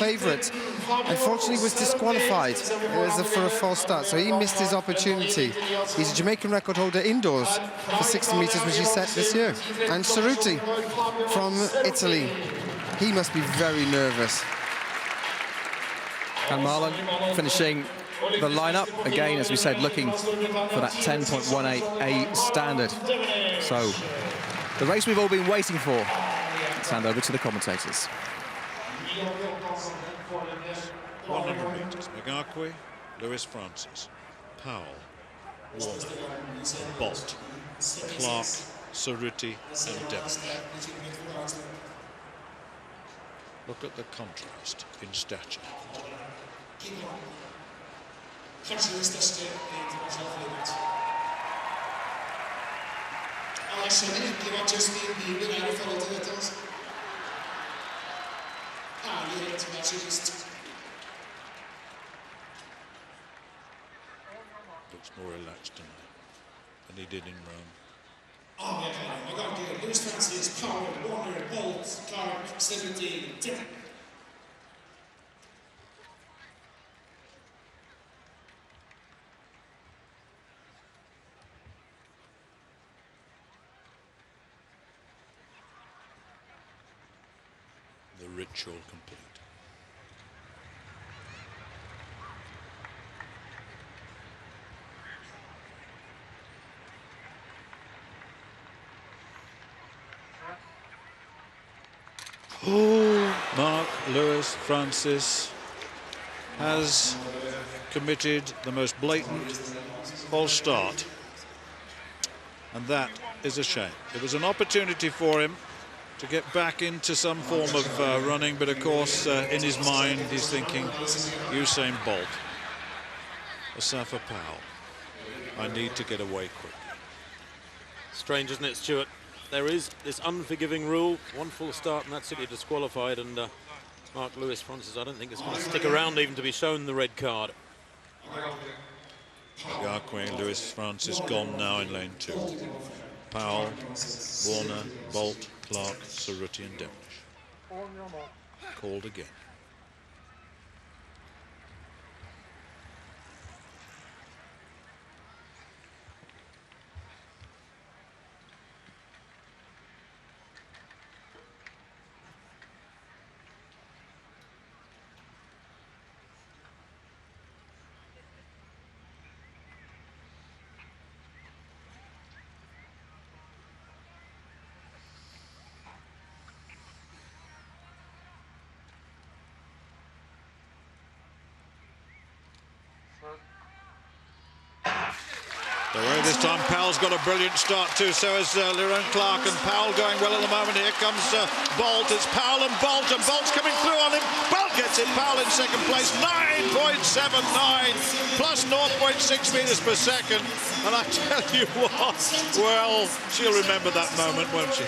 favourite. Unfortunately, was disqualified for a false start, so he missed his opportunity. He's a Jamaican record holder indoors for 60 metres, which he set this year. And Cerruti from Italy, he must be very nervous. And Marlon finishing the lineup again, as we said, looking for that 10.18 standard. So the race we've all been waiting for. Let's hand over to the commentators. 100 metres. Magakwe, Lewis Francis, Powell, Warner, Bolt, Clark, Cerruti and Devon. Look at the contrast in stature. Looks more relaxed tonight than he did in Rome. Lewis Francis, Powell, Warner, Bolt, Clark, Cerruti, Devon. The ritual complete. Mark Lewis Francis has committed the most blatant false start, and that is a shame. It was an opportunity for him to get back into some form of running, but of course in his mind he's thinking Usain Bolt, Asafa Powell, I need to get away quickly. Strange, isn't it, Stuart? There is this unforgiving rule, one full start and that's it, you're disqualified, and Mark Lewis Francis, I don't think is going to stick around even to be shown the red card. Magakwe, Lewis Francis gone now in lane 2. Powell, Warner, Bolt, Clark, Cerruti and Devonish. Called again. Away this time, Powell's got a brilliant start too, so is Leron Clark, and Powell going well at the moment. Here comes Bolt, it's Powell and Bolt's coming through on him. Bolt gets it, Powell in second place, 9.79 plus 0.6 metres per second. And I tell you what, well, she'll remember that moment, won't she?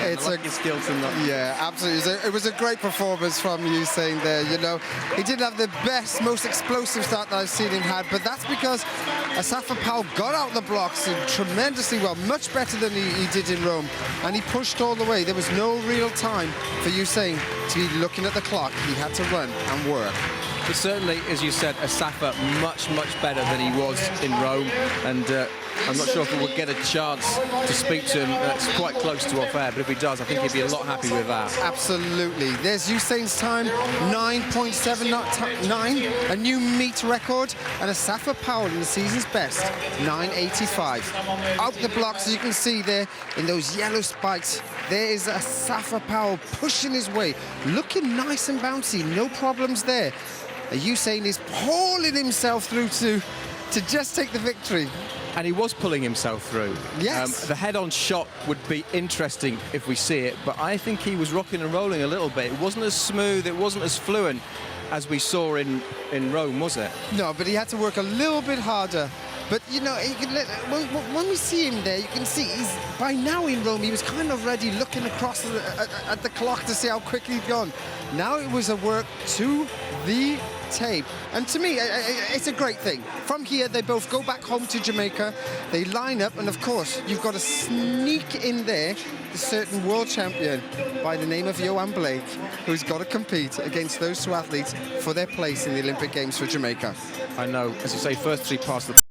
It's a skill to not. Yeah, absolutely. It was a great performance from Usain there. You know, he didn't have the best, most explosive start that I've seen him had, but that's because Asafa Powell got out the blocks tremendously well, much better than he did in Rome, and he pushed all the way. There was no real time for Usain to be looking at the clock. He had to run and work. But certainly, as you said, Asafa much better than he was in Rome, and I'm not sure if we'll get a chance to speak to him. It's quite close to off air, but if he does, I think he'd be a lot happy with that. Absolutely. There's Usain's time, 9.79, a new meet record, and Asafa Powell in the season's best, 9.85. Out the blocks, as you can see there, in those yellow spikes, there is Asafa Powell pushing his way, looking nice and bouncy, no problems there. Usain is hauling himself through to just take the victory. And he was pulling himself through. Yes. The head-on shot would be interesting if we see it, but I think he was rocking and rolling a little bit. It wasn't as smooth, it wasn't as fluent as we saw in Rome, was it? No, but he had to work a little bit harder. But, you know, when we see him there, you can see by now in Rome, he was kind of ready, looking across at the clock to see how quickly he'd gone. Now it was a work to the tape. And to me, it's a great thing. From here, they both go back home to Jamaica. They line up, and of course, you've got to sneak in there the certain world champion by the name of Johan Blake, who's got to compete against those two athletes for their place in the Olympic Games for Jamaica. I know, as you say, first 3 parts of the